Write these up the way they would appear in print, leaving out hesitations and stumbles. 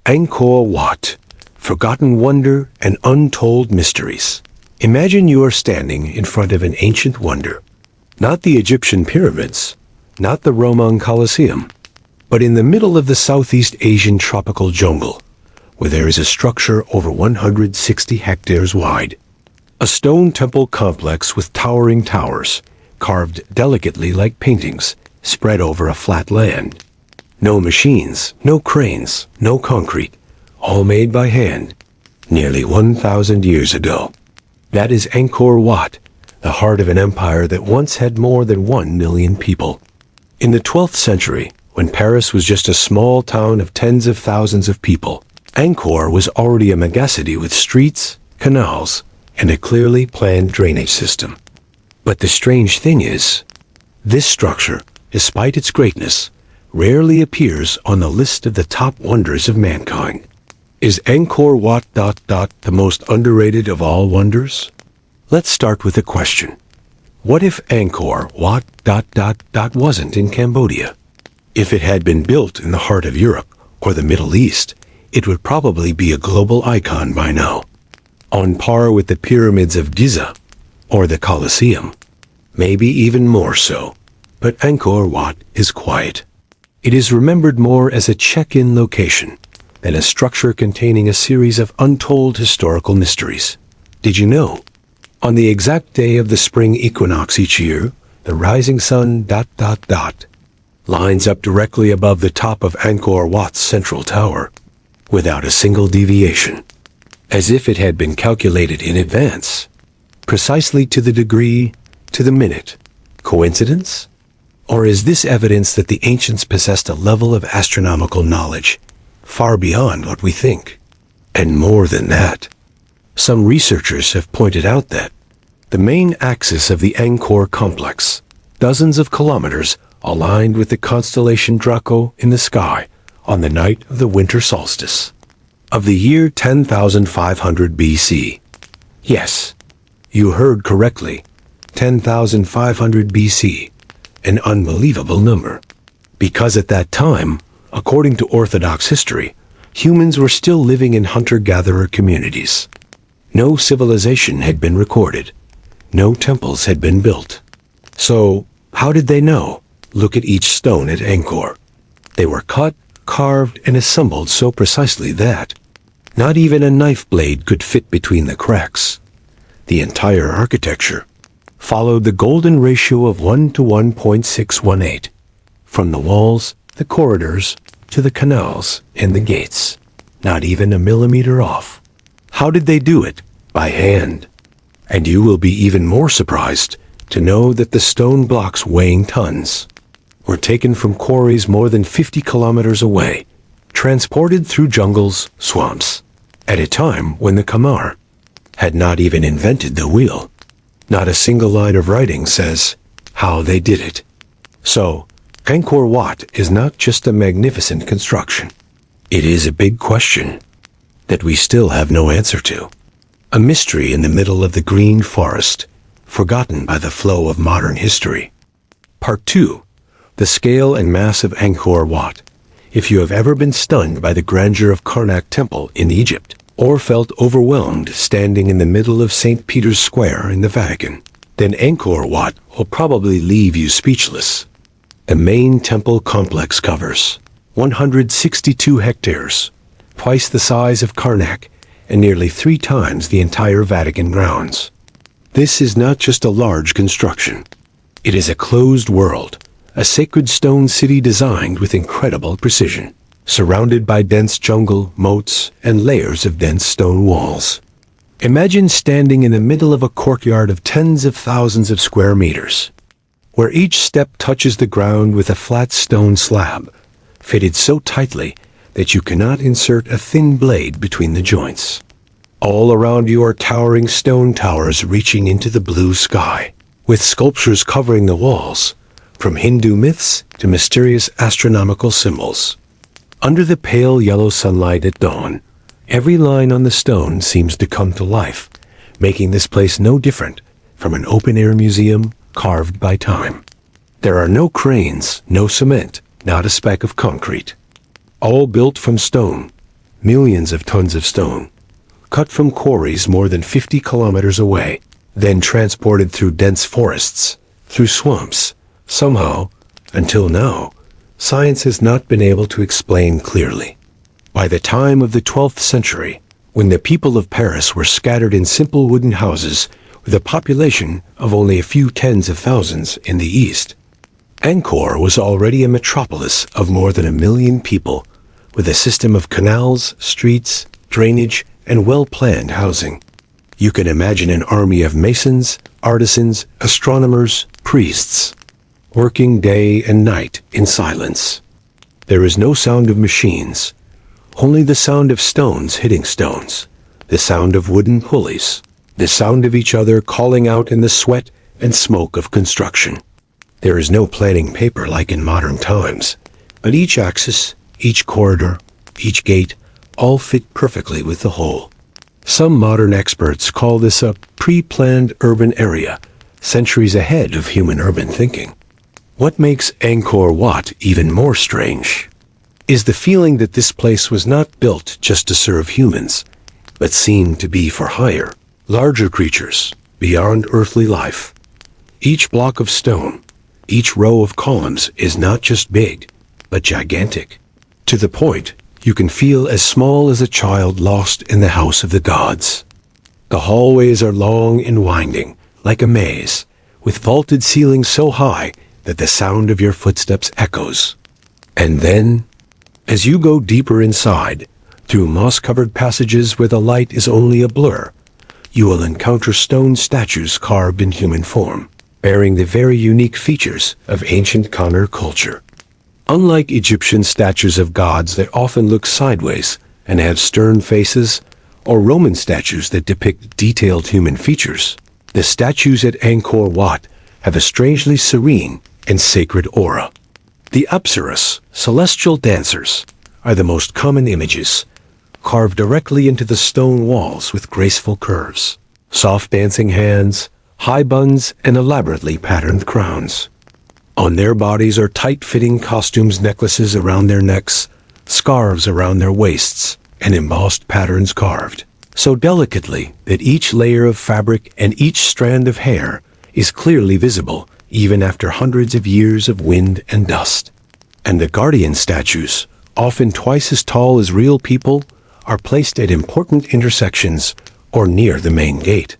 Angkor Wat, forgotten wonder and untold mysteries. Imagine you are standing in front of an ancient wonder. Not the Egyptian pyramids, not the Roman Colosseum, but in the middle of the Southeast Asian tropical jungle, where there is a structure over 160 hectares wide. A stone temple complex with towering towers, carved delicately like paintings, spread over a flat land. No machines, no cranes, no concrete, all made by hand, nearly 1,000 years ago. That is Angkor Wat, the heart of an empire that once had more than 1 million people. In the 12th century, when Paris was just a small town of tens of thousands of people, Angkor was already a megacity with streets, canals, and a clearly planned drainage system. But the strange thing is, this structure, despite its greatness, rarely appears on the list of the top wonders of mankind. Is Angkor Wat the most underrated of all wonders? Let's start with a question. What if Angkor Wat wasn't in Cambodia? If it had been built in the heart of Europe or the Middle East, it would probably be a global icon by now, on par with the pyramids of Giza or the Colosseum, maybe even more so. But Angkor Wat is quiet. It is remembered more as a check-in location than a structure containing a series of untold historical mysteries. Did you know? On the exact day of the spring equinox each year, the rising sun ... lines up directly above the top of Angkor Wat's central tower, without a single deviation, as if it had been calculated in advance, precisely to the degree, to the minute. Coincidence? Or is this evidence that the ancients possessed a level of astronomical knowledge far beyond what we think? And more than that, some researchers have pointed out that the main axis of the Angkor complex, dozens of kilometers aligned with the constellation Draco in the sky on the night of the winter solstice of the year 10,500 BC. Yes, you heard correctly, 10,500 BC, an unbelievable number. Because at that time, according to Orthodox history, humans were still living in hunter-gatherer communities. No civilization had been recorded. No temples had been built. So, how did they know? Look at each stone at Angkor. They were cut, carved, and assembled so precisely that not even a knife blade could fit between the cracks. The entire architecture followed the golden ratio of 1 to 1.618, from the walls, the corridors, to the canals and the gates, not even a millimeter off. How did they do it? By hand. And you will be even more surprised to know that the stone blocks weighing tons were taken from quarries more than 50 kilometers away, transported through jungles, swamps, at a time when the Khmer had not even invented the wheel. Not a single line of writing says how they did it. So, Angkor Wat is not just a magnificent construction. It is a big question that we still have no answer to. A mystery in the middle of the green forest, forgotten by the flow of modern history. Part 2. The scale and mass of Angkor Wat. If you have ever been stunned by the grandeur of Karnak Temple in Egypt, or felt overwhelmed standing in the middle of St. Peter's Square in the Vatican, then Angkor Wat will probably leave you speechless. The main temple complex covers 162 hectares, twice the size of Karnak, and nearly 3 times the entire Vatican grounds. This is not just a large construction. It is a closed world, a sacred stone city designed with incredible precision, surrounded by dense jungle, moats, and layers of dense stone walls. Imagine standing in the middle of a courtyard of tens of thousands of square meters, where each step touches the ground with a flat stone slab, fitted so tightly that you cannot insert a thin blade between the joints. All around you are towering stone towers reaching into the blue sky, with sculptures covering the walls, from Hindu myths to mysterious astronomical symbols. Under the pale yellow sunlight at dawn, every line on the stone seems to come to life, making this place no different from an open-air museum carved by time. There are no cranes, no cement, not a speck of concrete. All built from stone, millions of tons of stone, cut from quarries more than 50 kilometers away, then transported through dense forests, through swamps. Somehow, until now, science has not been able to explain clearly. By the time of the 12th century, when the people of Paris were scattered in simple wooden houses with a population of only a few tens of thousands in the east, Angkor was already a metropolis of more than 1 million people, with a system of canals, streets, drainage, and well-planned housing. You can imagine an army of masons, artisans, astronomers, priests, working day and night in silence. There is no sound of machines, only the sound of stones hitting stones, the sound of wooden pulleys, the sound of each other calling out in the sweat and smoke of construction. There is no planning paper like in modern times, but each axis, each corridor, each gate, all fit perfectly with the whole. Some modern experts call this a pre-planned urban area, centuries ahead of human urban thinking. What makes Angkor Wat even more strange is the feeling that this place was not built just to serve humans, but seemed to be for hire, larger creatures beyond earthly life. Each block of stone, each row of columns is not just big, but gigantic, to the point you can feel as small as a child lost in the house of the gods. The hallways are long and winding, like a maze, with vaulted ceilings so high that the sound of your footsteps echoes. And then, as you go deeper inside, through moss-covered passages where the light is only a blur, you will encounter stone statues carved in human form, bearing the very unique features of ancient Khmer culture. Unlike Egyptian statues of gods that often look sideways and have stern faces, or Roman statues that depict detailed human features, the statues at Angkor Wat have a strangely serene and sacred aura. The Apsaras, celestial dancers, are the most common images, carved directly into the stone walls with graceful curves, soft dancing hands, high buns, and elaborately patterned crowns. On their bodies are tight-fitting costumes, necklaces around their necks, scarves around their waists, and embossed patterns carved so delicately that each layer of fabric and each strand of hair is clearly visible even after hundreds of years of wind and dust. And the guardian statues, often twice as tall as real people, are placed at important intersections or near the main gate.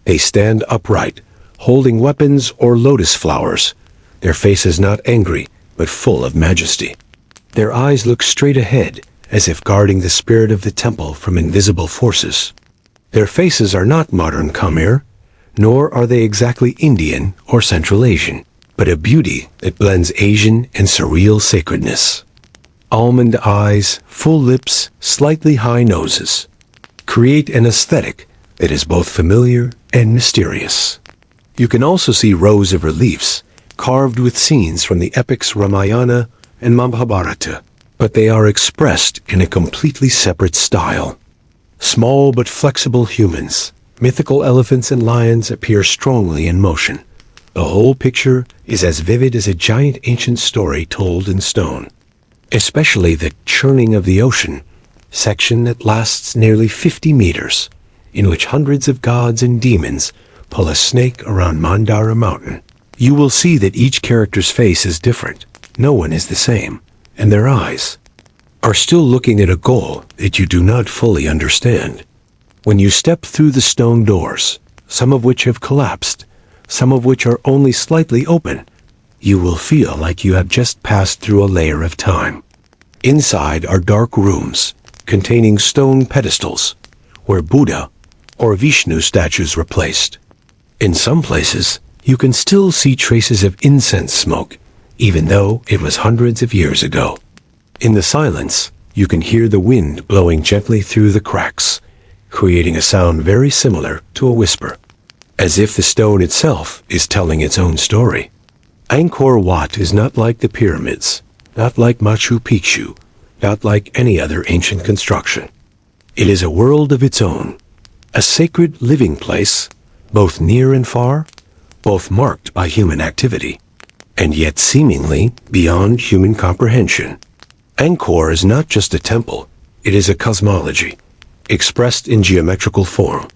They stand upright, holding weapons or lotus flowers, their faces not angry, but full of majesty. Their eyes look straight ahead, as if guarding the spirit of the temple from invisible forces. Their faces are not modern Khmer, nor are they exactly Indian or Central Asian, but a beauty that blends Asian and surreal sacredness. Almond eyes, full lips, slightly high noses create an aesthetic that is both familiar and mysterious. You can also see rows of reliefs carved with scenes from the epics Ramayana and Mahabharata, but they are expressed in a completely separate style. Small but flexible humans, mythical elephants and lions appear strongly in motion. The whole picture is as vivid as a giant ancient story told in stone. Especially the churning of the ocean section that lasts nearly 50 meters, in which hundreds of gods and demons pull a snake around Mandara Mountain. You will see that each character's face is different. No one is the same, and their eyes are still looking at a goal that you do not fully understand. When you step through the stone doors, some of which have collapsed, some of which are only slightly open, you will feel like you have just passed through a layer of time. Inside are dark rooms containing stone pedestals where Buddha or Vishnu statues were placed. In some places, you can still see traces of incense smoke, even though it was hundreds of years ago. In the silence, you can hear the wind blowing gently through the cracks, creating a sound very similar to a whisper, as if the stone itself is telling its own story. Angkor Wat is not like the pyramids, not like Machu Picchu, not like any other ancient construction. It is a world of its own, a sacred living place, both near and far, both marked by human activity, and yet seemingly beyond human comprehension. Angkor is not just a temple, It is a cosmology, expressed in geometrical form.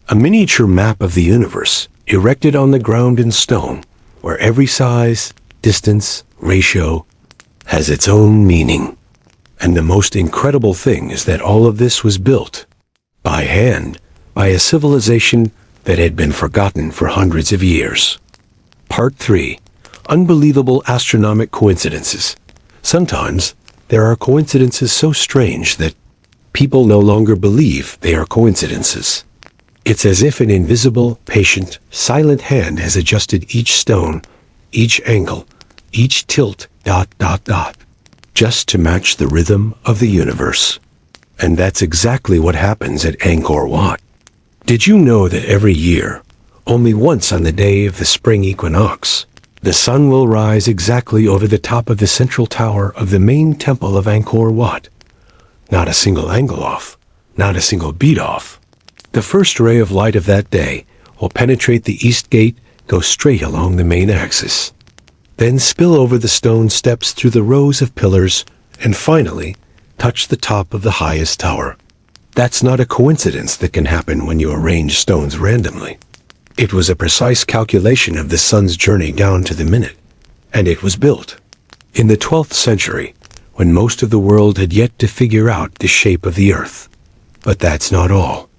A miniature map of the universe, erected on the ground in stone, where every size, distance, ratio has its own meaning. And the most incredible thing is that all of this was built by hand by a civilization that had been forgotten for hundreds of years. Part 3. Unbelievable astronomic coincidences. Sometimes there are coincidences so strange that people no longer believe they are coincidences. It's as if an invisible, patient, silent hand has adjusted each stone, each angle, each tilt, just to match the rhythm of the universe. And that's exactly what happens at Angkor Wat. Did you know that every year, only once on the day of the spring equinox, the sun will rise exactly over the top of the central tower of the main temple of Angkor Wat? Not a single angle off, not a single beat off. The first ray of light of that day will penetrate the east gate, go straight along the main axis, then spill over the stone steps through the rows of pillars, and finally touch the top of the highest tower. That's not a coincidence that can happen when you arrange stones randomly. It was a precise calculation of the sun's journey down to the minute, and it was built in the 12th century, when most of the world had yet to figure out the shape of the earth. But that's not all.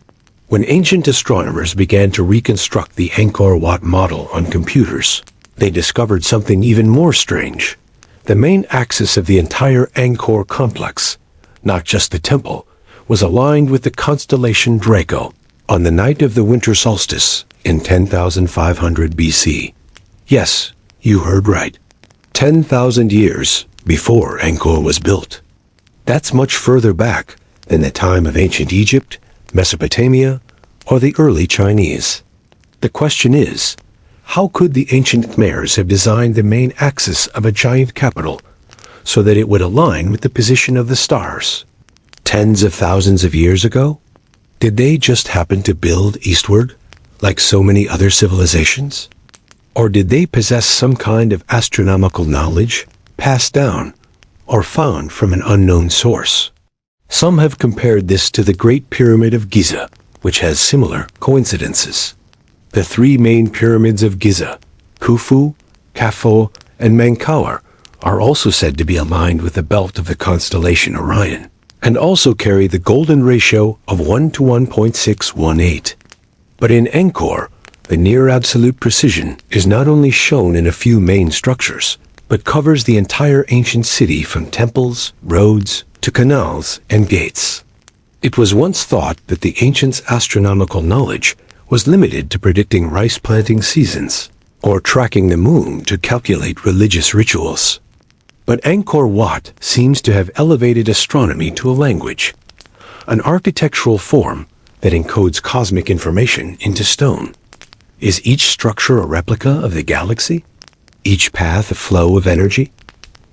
When ancient astronomers began to reconstruct the Angkor Wat model on computers, they discovered something even more strange. The main axis of the entire Angkor complex, not just the temple, was aligned with the constellation Draco on the night of the winter solstice in 10,500 BC. Yes, you heard right. 10,000 years before Angkor was built. That's much further back than the time of ancient Egypt, Mesopotamia, or the early Chinese. The question is, how could the ancient Khmers have designed the main axis of a giant capital so that it would align with the position of the stars? Tens of thousands of years ago? Did they just happen to build eastward, like so many other civilizations? Or did they possess some kind of astronomical knowledge, passed down, or found from an unknown source? Some have compared this to the Great Pyramid of Giza, which has similar coincidences. The three main pyramids of Giza, Khufu, Khafo, and Menkaure, are also said to be aligned with the belt of the constellation Orion, and also carry the golden ratio of 1 to 1.618. But in Angkor, the near absolute precision is not only shown in a few main structures, but covers the entire ancient city from temples, roads, to canals and gates. It was once thought that the ancients' astronomical knowledge was limited to predicting rice planting seasons, or tracking the moon to calculate religious rituals. But Angkor Wat seems to have elevated astronomy to a language, an architectural form that encodes cosmic information into stone. Is each structure a replica of the galaxy? Each path a flow of energy?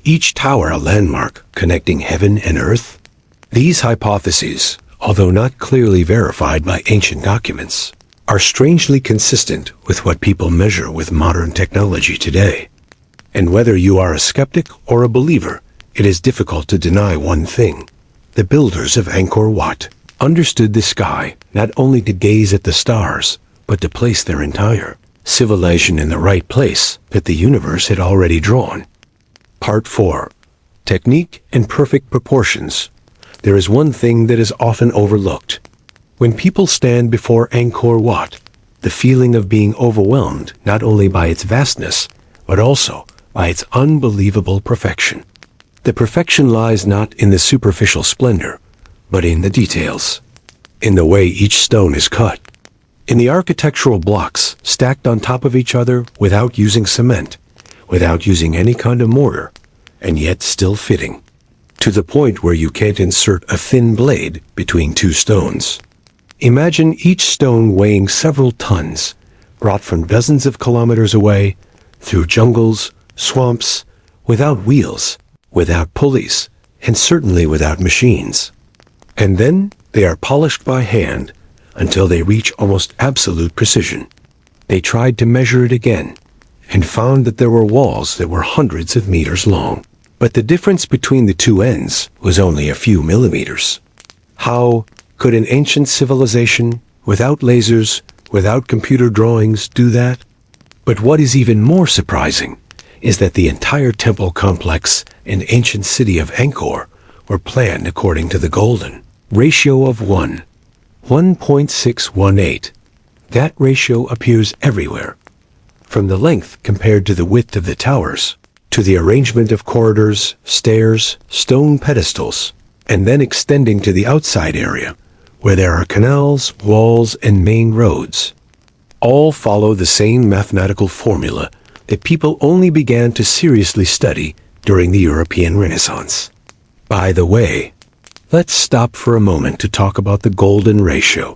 Each tower a landmark connecting heaven and earth? These hypotheses, although not clearly verified by ancient documents, are strangely consistent with what people measure with modern technology today. And whether you are a skeptic or a believer, it is difficult to deny one thing. The builders of Angkor Wat understood the sky not only to gaze at the stars, but to place their entire civilization in the right place that the universe had already drawn. Part 4. Technique and perfect proportions. There is one thing that is often overlooked. When people stand before Angkor Wat, the feeling of being overwhelmed not only by its vastness, but also by its unbelievable perfection. The perfection lies not in the superficial splendor, but in the details, in the way each stone is cut, in the architectural blocks stacked on top of each other without using cement, without using any kind of mortar, and yet still fitting, to the point where you can't insert a thin blade between two stones. Imagine each stone weighing several tons, brought from dozens of kilometers away, through jungles, swamps, without wheels, without pulleys, and certainly without machines. And then they are polished by hand until they reach almost absolute precision. They tried to measure it again, and found that there were walls that were hundreds of meters long. But the difference between the two ends was only a few millimeters. How could an ancient civilization, without lasers, without computer drawings, do that? But what is even more surprising is that the entire temple complex and ancient city of Angkor were planned according to the golden ratio of 1.618. That ratio appears everywhere, from the length compared to the width of the towers, to the arrangement of corridors, stairs, stone pedestals, and then extending to the outside area, where there are canals, walls, and main roads. All follow the same mathematical formula that people only began to seriously study during the European Renaissance. By the way, let's stop for a moment to talk about the golden ratio,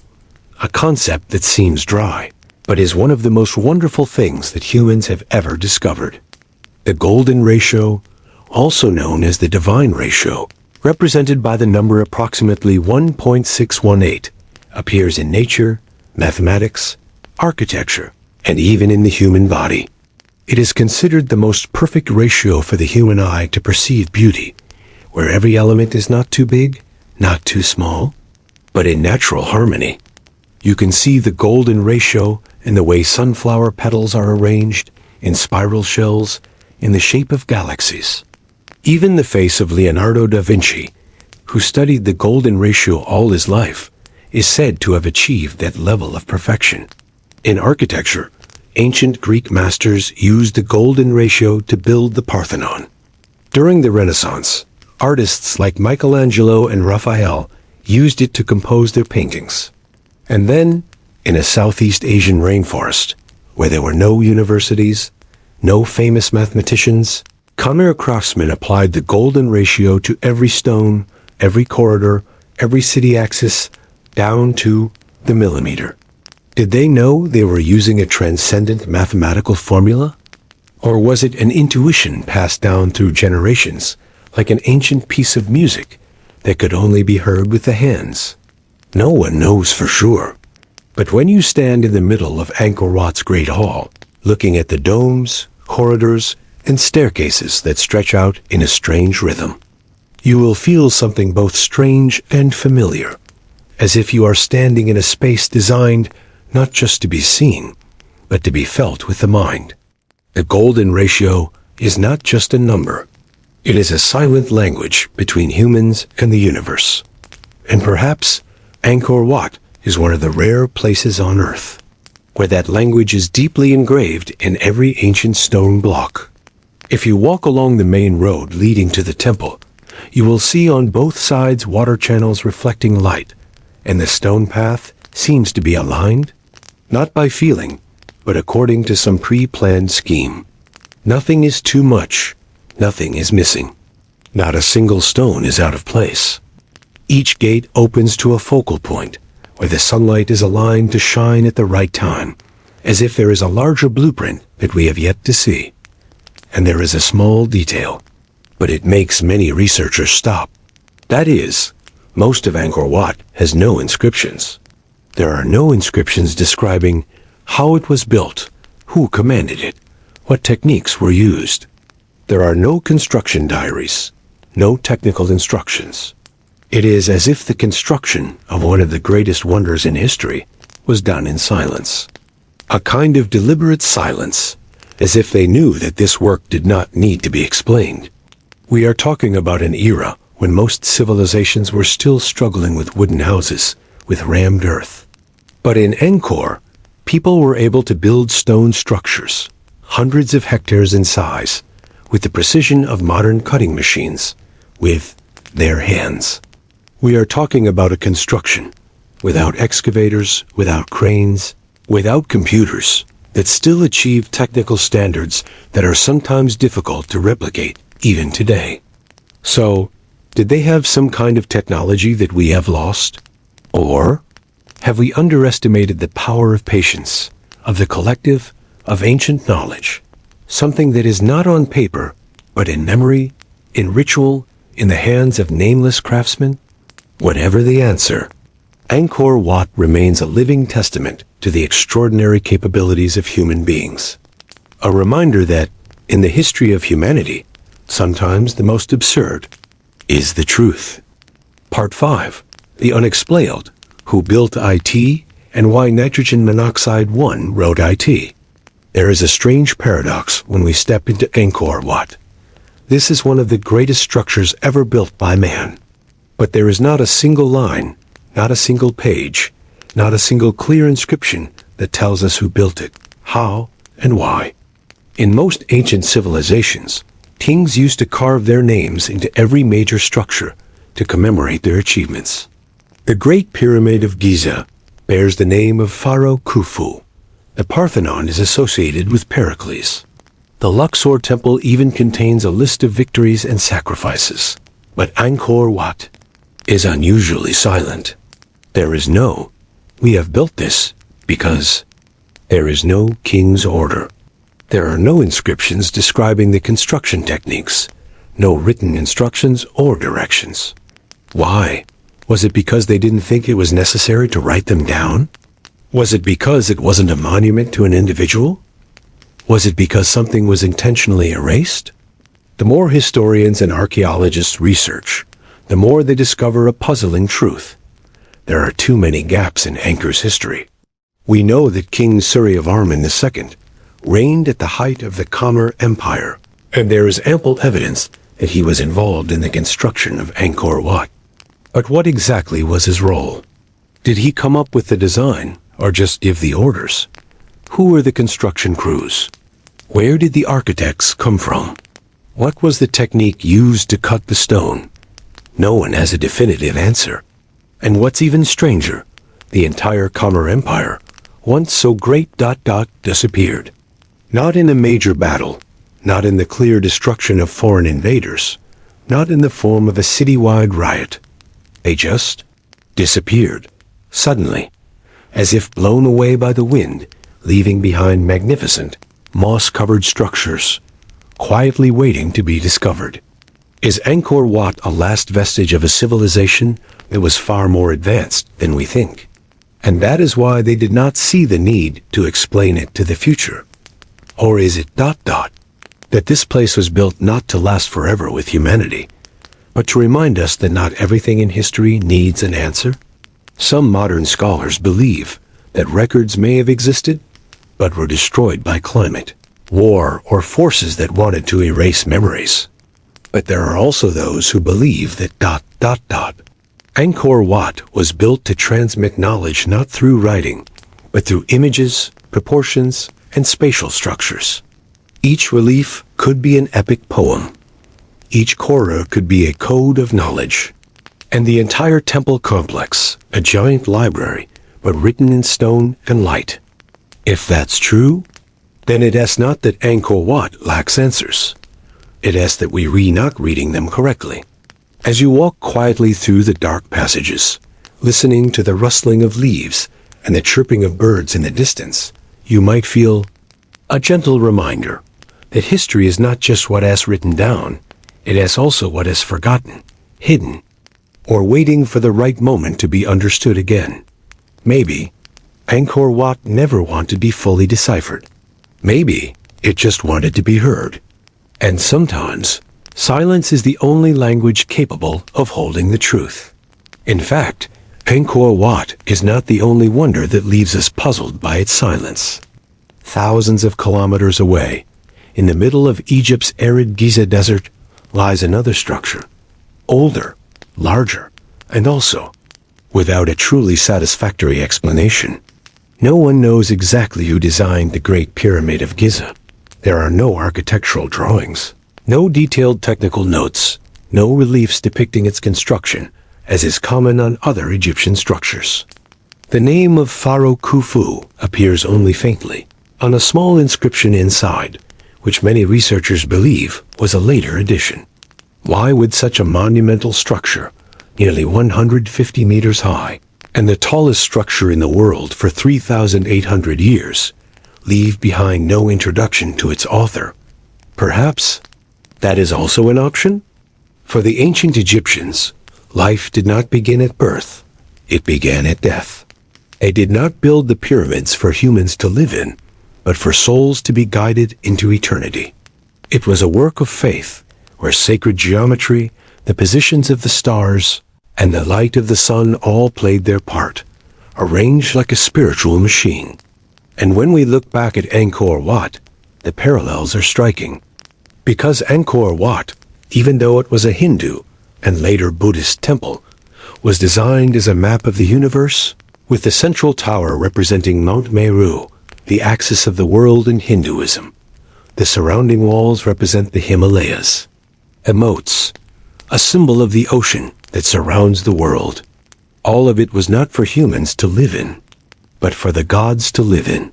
a concept that seems dry, but is one of the most wonderful things that humans have ever discovered. The golden ratio, also known as the divine ratio, represented by the number approximately 1.618, appears in nature, mathematics, architecture, and even in the human body. It is considered the most perfect ratio for the human eye to perceive beauty, where every element is not too big, not too small, but in natural harmony. You can see the golden ratio in the way sunflower petals are arranged in spiral shells in the shape of galaxies. Even the face of Leonardo da Vinci, who studied the golden ratio all his life, is said to have achieved that level of perfection. In architecture, ancient Greek masters used the golden ratio to build the Parthenon. During the Renaissance, artists like Michelangelo and Raphael used it to compose their paintings. And then, in a Southeast Asian rainforest, where there were no universities, no famous mathematicians, Khmer craftsmen applied the golden ratio to every stone, every corridor, every city axis, down to the millimeter. Did they know they were using a transcendent mathematical formula? Or was it an intuition passed down through generations, like an ancient piece of music that could only be heard with the hands? No one knows for sure. But when you stand in the middle of Angkor Wat's Great Hall, looking at the domes, corridors, and staircases that stretch out in a strange rhythm, you will feel something both strange and familiar, as if you are standing in a space designed not just to be seen, but to be felt with the mind. The golden ratio is not just a number. It is a silent language between humans and the universe. And perhaps Angkor Wat is one of the rare places on Earth where that language is deeply engraved in every ancient stone block. If you walk along the main road leading to the temple, you will see on both sides water channels reflecting light, and the stone path seems to be aligned, not by feeling, but according to some pre-planned scheme. Nothing is too much, nothing is missing. Not a single stone is out of place. Each gate opens to a focal point, where the sunlight is aligned to shine at the right time, as if there is a larger blueprint that we have yet to see. And there is a small detail, but it makes many researchers stop. That is, most of Angkor Wat has no inscriptions. There are no inscriptions describing how it was built, who commanded it, what techniques were used. There are no construction diaries, no technical instructions. It is as if the construction of one of the greatest wonders in history was done in silence. A kind of deliberate silence, as if they knew that this work did not need to be explained. We are talking about an era when most civilizations were still struggling with wooden houses, with rammed earth. But in Angkor, people were able to build stone structures, hundreds of hectares in size, with the precision of modern cutting machines, with their hands. We are talking about a construction, without excavators, without cranes, without computers, that still achieve technical standards that are sometimes difficult to replicate, even today. So, did they have some kind of technology that we have lost? Or have we underestimated the power of patience, of the collective, of ancient knowledge, something that is not on paper, but in memory, in ritual, in the hands of nameless craftsmen? Whatever the answer, Angkor Wat remains a living testament to the extraordinary capabilities of human beings. A reminder that, in the history of humanity, sometimes the most absurd is the truth. Part 5. the unexplained, who built IT, and why nitrogen monoxide 1 wrote IT. There is a strange paradox when we step into Angkor Wat. This is one of the greatest structures ever built by man. But there is not a single line, not a single page, not a single clear inscription that tells us who built it, how, and why. In most ancient civilizations, kings used to carve their names into every major structure to commemorate their achievements. The Great Pyramid of Giza bears the name of Pharaoh Khufu. The Parthenon is associated with Pericles. The Luxor Temple even contains a list of victories and sacrifices. But Angkor Wat is unusually silent. There is no, "We have built this," because there is no king's order. There are no inscriptions describing the construction techniques, no written instructions or directions. Why? Was it because they didn't think it was necessary to write them down? Was it because it wasn't a monument to an individual? Was it because something was intentionally erased? The more historians and archaeologists research, the more they discover a puzzling truth. There are too many gaps in Angkor's history. We know that King Suryavarman II reigned at the height of the Khmer Empire, and there is ample evidence that he was involved in the construction of Angkor Wat. But what exactly was his role? Did he come up with the design, or just give the orders? Who were the construction crews? Where did the architects come from? What was the technique used to cut the stone? No one has a definitive answer. And what's even stranger, the entire Khmer Empire, once so great, disappeared. Not in a major battle, not in the clear destruction of foreign invaders, not in the form of a citywide riot. They just disappeared, suddenly, as if blown away by the wind, leaving behind magnificent, moss-covered structures, quietly waiting to be discovered. Is Angkor Wat a last vestige of a civilization that was far more advanced than we think? And that is why they did not see the need to explain it to the future. Or is it that this place was built not to last forever with humanity, but to remind us that not everything in history needs an answer? Some modern scholars believe that records may have existed, but were destroyed by climate, war, or forces that wanted to erase memories. But there are also those who believe that Angkor Wat was built to transmit knowledge not through writing, but through images, proportions, and spatial structures. Each relief could be an epic poem. Each corridor could be a code of knowledge. And the entire temple complex, a giant library, but written in stone and light. If that's true, then it is not that Angkor Wat lacks answers. It is that we are not reading them correctly. As you walk quietly through the dark passages, listening to the rustling of leaves and the chirping of birds in the distance, you might feel a gentle reminder that history is not just what is written down, it is also what is forgotten, hidden, or waiting for the right moment to be understood again. Maybe Angkor Wat never wanted to be fully deciphered. Maybe it just wanted to be heard. And sometimes, silence is the only language capable of holding the truth. In fact, Angkor Wat is not the only wonder that leaves us puzzled by its silence. Thousands of kilometers away, in the middle of Egypt's arid Giza Desert, lies another structure, older, larger, and also without a truly satisfactory explanation. No one knows exactly who designed the Great Pyramid of Giza. There are no architectural drawings, no detailed technical notes, no reliefs depicting its construction, as is common on other Egyptian structures. The name of Pharaoh Khufu appears only faintly on a small inscription inside, which many researchers believe was a later addition. Why would such a monumental structure, nearly 150 meters high, and the tallest structure in the world for 3,800 years, leave behind no introduction to its author? Perhaps that is also an option? For the ancient Egyptians, life did not begin at birth, it began at death. They did not build the pyramids for humans to live in, but for souls to be guided into eternity. It was a work of faith, where sacred geometry, the positions of the stars, and the light of the sun all played their part, arranged like a spiritual machine. And when we look back at Angkor Wat, the parallels are striking. Because Angkor Wat, even though it was a Hindu and later Buddhist temple, was designed as a map of the universe, with the central tower representing Mount Meru, the axis of the world in Hinduism. The surrounding walls represent the Himalayas. Moats, a symbol of the ocean that surrounds the world. All of it was not for humans to live in, but for the gods to live in.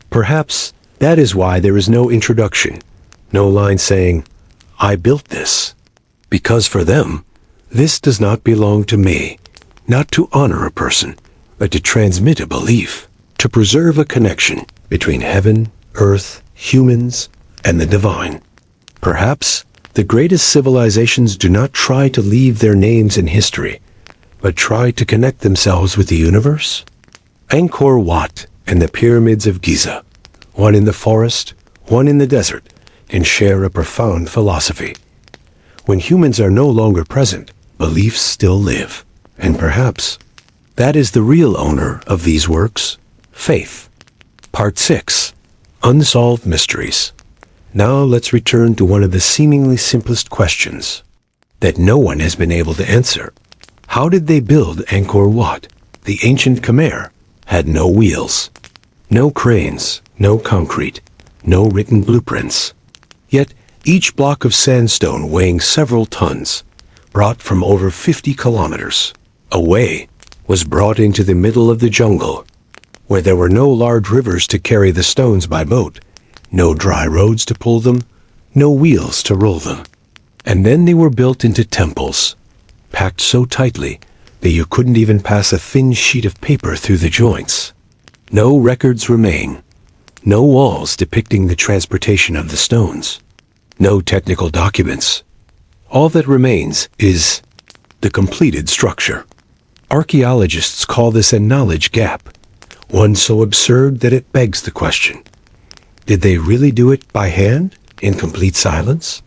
Perhaps that is why there is no introduction, no line saying, "I built this." Because for them, this does not belong to me, not to honor a person, but to transmit a belief, to preserve a connection between heaven, earth, humans, and the divine. Perhaps the greatest civilizations do not try to leave their names in history, but try to connect themselves with the universe. Angkor Wat and the pyramids of Giza, one in the forest, one in the desert, and share a profound philosophy. When humans are no longer present, beliefs still live. And perhaps that is the real owner of these works, faith. Part 6. Unsolved Mysteries. Now let's return to one of the seemingly simplest questions that no one has been able to answer. How did they build Angkor Wat? The ancient Khmer had no wheels, no cranes, no concrete, no written blueprints. Yet each block of sandstone weighing several tons, brought from over 50 kilometers away, was brought into the middle of the jungle, where there were no large rivers to carry the stones by boat, no dry roads to pull them, no wheels to roll them. And then they were built into temples, packed so tightly that you couldn't even pass a thin sheet of paper through the joints. No records remain, no walls depicting the transportation of the stones, no technical documents. All that remains is the completed structure. Archaeologists call this a knowledge gap, one so absurd that it begs the question: did they really do it by hand, in complete silence?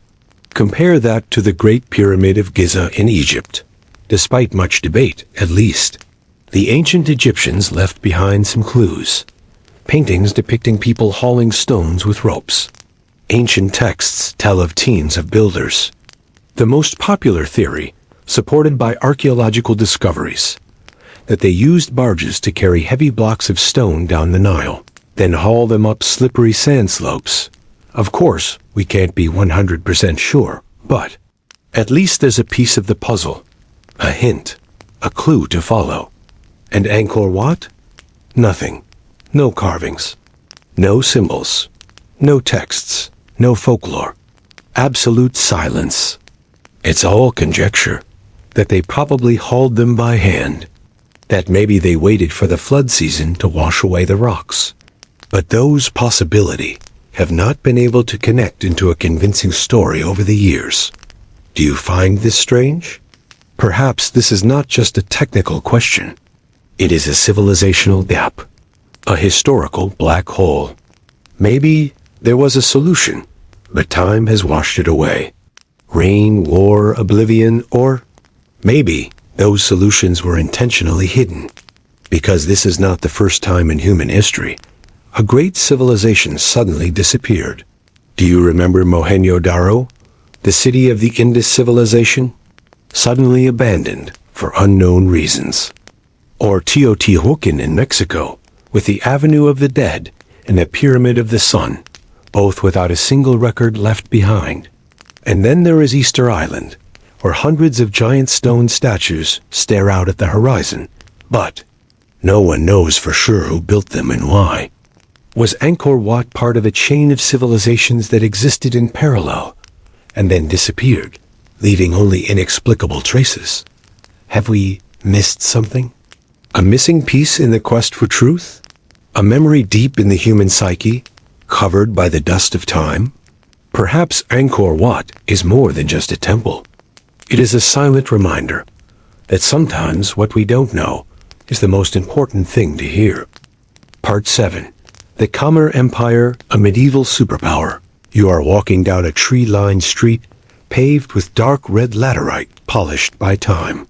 Compare that to the Great Pyramid of Giza in Egypt. Despite much debate, at least, the ancient Egyptians left behind some clues. Paintings depicting people hauling stones with ropes. Ancient texts tell of teams of builders. The most popular theory, supported by archaeological discoveries, that they used barges to carry heavy blocks of stone down the Nile, then haul them up slippery sand slopes. Of course, we can't be 100% sure, but at least there's a piece of the puzzle, a hint, a clue to follow. And Angkor Wat? Nothing. No carvings. No symbols. No texts. No folklore. Absolute silence. It's all conjecture, that they probably hauled them by hand, that maybe they waited for the flood season to wash away the rocks. But those possibilities have not been able to connect into a convincing story over the years. Do you find this strange? Perhaps this is not just a technical question. It is a civilizational gap, a historical black hole. Maybe there was a solution, but time has washed it away. Rain, war, oblivion, or maybe those solutions were intentionally hidden. Because this is not the first time in human history a great civilization suddenly disappeared. Do you remember Mohenjo-Daro, the city of the Indus civilization? Suddenly abandoned for unknown reasons. Or Teotihuacan in Mexico, with the Avenue of the Dead and the Pyramid of the Sun, both without a single record left behind. And then there is Easter Island, where hundreds of giant stone statues stare out at the horizon, but no one knows for sure who built them and why. Was Angkor Wat part of a chain of civilizations that existed in parallel, and then disappeared, leaving only inexplicable traces? Have we missed something? A missing piece in the quest for truth? A memory deep in the human psyche, covered by the dust of time? Perhaps Angkor Wat is more than just a temple. It is a silent reminder that sometimes what we don't know is the most important thing to hear. Part 7. The Khmer Empire, a medieval superpower. You are walking down a tree-lined street, paved with dark red laterite polished by time.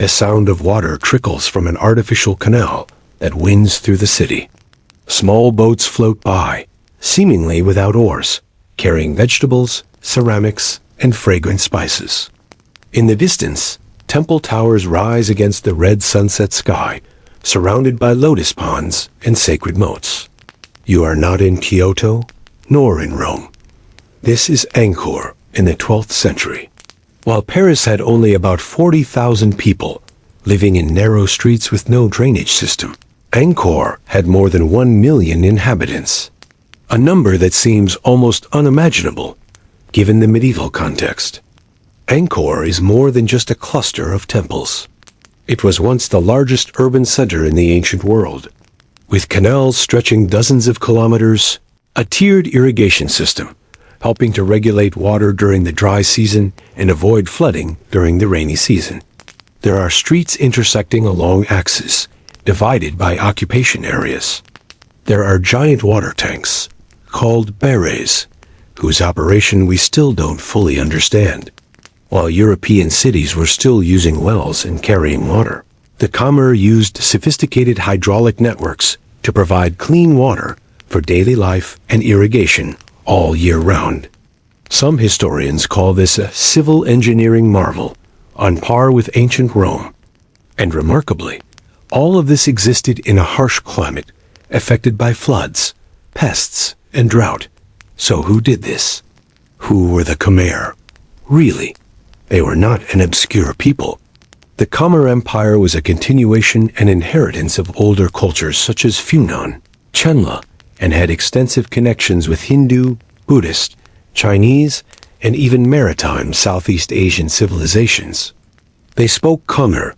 A sound of water trickles from an artificial canal that winds through the city. Small boats float by, seemingly without oars, carrying vegetables, ceramics, and fragrant spices. In the distance, temple towers rise against the red sunset sky, surrounded by lotus ponds and sacred moats. You are not in Kyoto, nor in Rome. This is Angkor in the 12th century. While Paris had only about 40,000 people living in narrow streets with no drainage system, Angkor had more than 1 million inhabitants, a number that seems almost unimaginable given the medieval context. Angkor is more than just a cluster of temples. It was once the largest urban center in the ancient world, with canals stretching dozens of kilometers, a tiered irrigation system helping to regulate water during the dry season and avoid flooding during the rainy season. There are streets intersecting along axes, divided by occupation areas. There are giant water tanks, called beres, whose operation we still don't fully understand. While European cities were still using wells and carrying water, the Khmer used sophisticated hydraulic networks to provide clean water for daily life and irrigation all year round. Some historians call this a civil engineering marvel, on par with ancient Rome. And remarkably, all of this existed in a harsh climate, affected by floods, pests, and drought. So who did this? Who were the Khmer? Really, they were not an obscure people. The Khmer Empire was a continuation and inheritance of older cultures such as Funan, Chenla, and had extensive connections with Hindu, Buddhist, Chinese, and even maritime Southeast Asian civilizations. They spoke Khmer,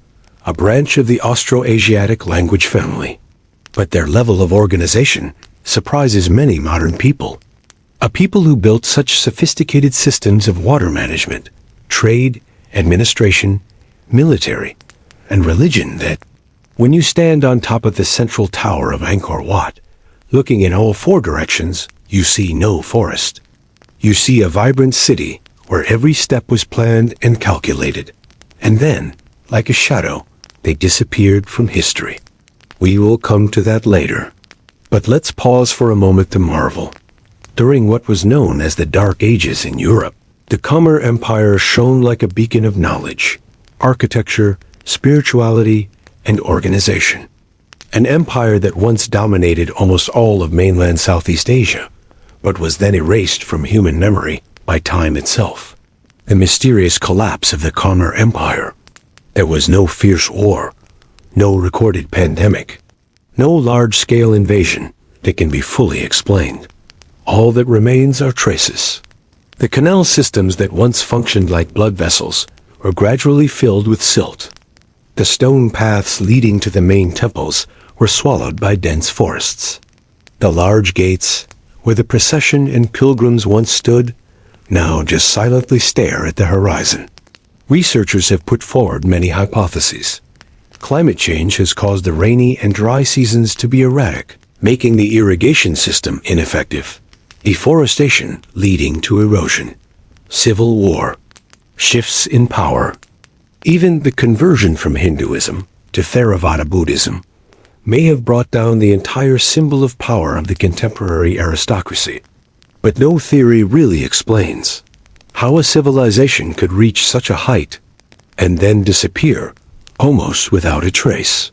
a branch of the Austro-Asiatic language family. But their level of organization surprises many modern people. A people who built such sophisticated systems of water management, trade, administration, military, and religion that, when you stand on top of the central tower of Angkor Wat, looking in all four directions, you see no forest. You see a vibrant city where every step was planned and calculated. And then, like a shadow, they disappeared from history. We will come to that later. But let's pause for a moment to marvel. During what was known as the Dark Ages in Europe, the Khmer Empire shone like a beacon of knowledge, architecture, spirituality, and organization. An empire that once dominated almost all of mainland Southeast Asia, but was then erased from human memory by time itself. The mysterious collapse of the Khmer Empire. There was no fierce war, no recorded pandemic, no large-scale invasion that can be fully explained. All that remains are traces. The canal systems that once functioned like blood vessels were gradually filled with silt. The stone paths leading to the main temples were swallowed by dense forests. The large gates, where the procession and pilgrims once stood, now just silently stare at the horizon. Researchers have put forward many hypotheses. Climate change has caused the rainy and dry seasons to be erratic, making the irrigation system ineffective. Deforestation leading to erosion. Civil war. Shifts in power. Even the conversion from Hinduism to Theravada Buddhism may have brought down the entire symbol of power of the contemporary aristocracy. But no theory really explains how a civilization could reach such a height and then disappear almost without a trace.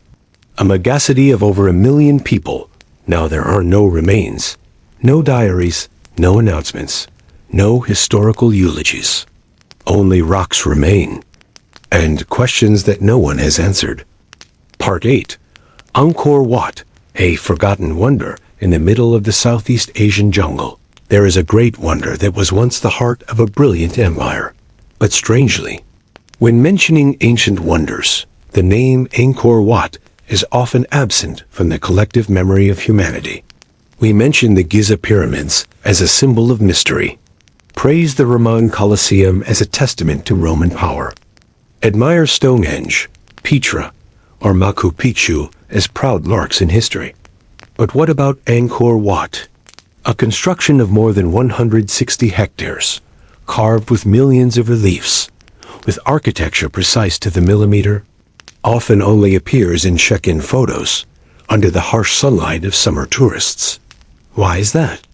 A megacity of over 1 million people. Now there are no remains, no diaries, no announcements, no historical eulogies. Only rocks remain, and questions that no one has answered. Part 8. Angkor Wat, a forgotten wonder in the middle of the Southeast Asian jungle. There is a great wonder that was once the heart of a brilliant empire. But strangely, when mentioning ancient wonders, the name Angkor Wat is often absent from the collective memory of humanity. We mention the Giza pyramids as a symbol of mystery. Praise the Roman Colosseum as a testament to Roman power. Admire Stonehenge, Petra, or Machu Picchu as proud larks in history. But what about Angkor Wat? A construction of more than 160 hectares, carved with millions of reliefs, with architecture precise to the millimeter. often only appears in check-in photos, under the harsh sunlight of summer tourists. Why is that?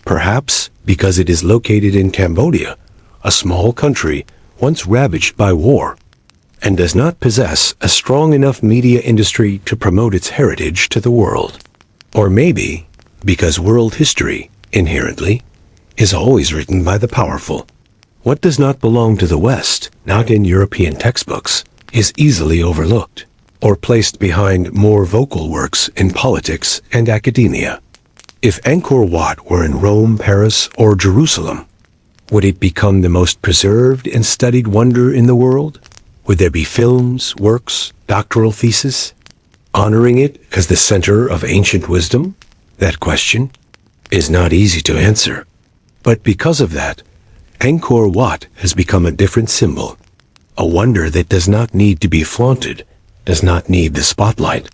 Perhaps because it is located in Cambodia, a small country once ravaged by war, and does not possess a strong enough media industry to promote its heritage to the world. Or maybe because world history, inherently, is always written by the powerful. What does not belong to the West, not in European textbooks, is easily overlooked, or placed behind more vocal works in politics and academia. If Angkor Wat were in Rome, Paris, or Jerusalem, would it become the most preserved and studied wonder in the world? Would there be films, works, doctoral theses, honoring it as the center of ancient wisdom? That question is not easy to answer. But because of that, Angkor Wat has become a different symbol, a wonder that does not need to be flaunted, does not need the spotlight.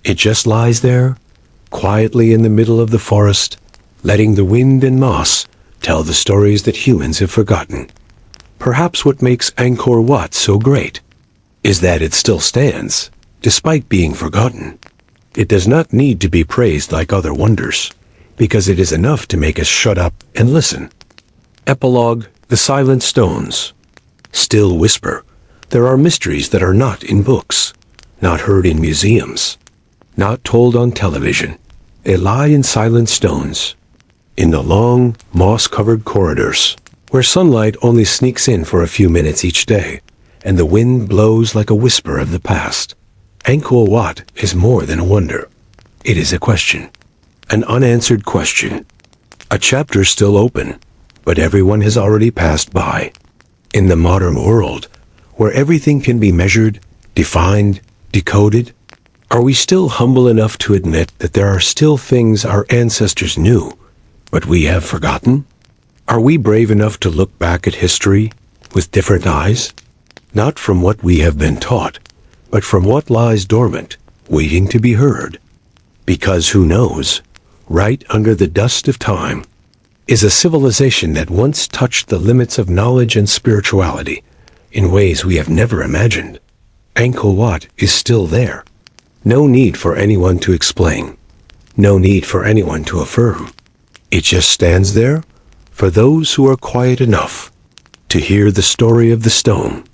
It just lies there, quietly in the middle of the forest, letting the wind and moss tell the stories that humans have forgotten. Perhaps what makes Angkor Wat so great is that it still stands, despite being forgotten. It does not need to be praised like other wonders, because it is enough to make us shut up and listen. Epilogue: The Silent Stones. Still whisper, there are mysteries that are not in books, not heard in museums, not told on television. They lie in silent stones, in the long, moss-covered corridors, where sunlight only sneaks in for a few minutes each day, and the wind blows like a whisper of the past. Angkor Wat is more than a wonder. It is a question, an unanswered question, a chapter still open, but everyone has already passed by. In the modern world, where everything can be measured, defined, decoded, are we still humble enough to admit that there are still things our ancestors knew, but we have forgotten? Are we brave enough to look back at history with different eyes? Not from what we have been taught, but from what lies dormant, waiting to be heard. Because who knows, right under the dust of time, is a civilization that once touched the limits of knowledge and spirituality in ways we have never imagined. Angkor Wat is still there. No need for anyone to explain. No need for anyone to affirm. It just stands there for those who are quiet enough to hear the story of the stone.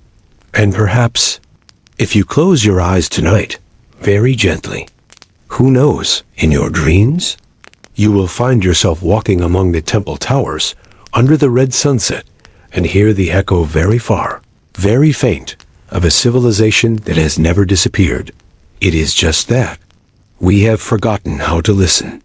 And perhaps, if you close your eyes tonight, very gently, who knows, in your dreams, you will find yourself walking among the temple towers under the red sunset and hear the echo very far, very faint, of a civilization that has never disappeared. It is just that. We have forgotten how to listen.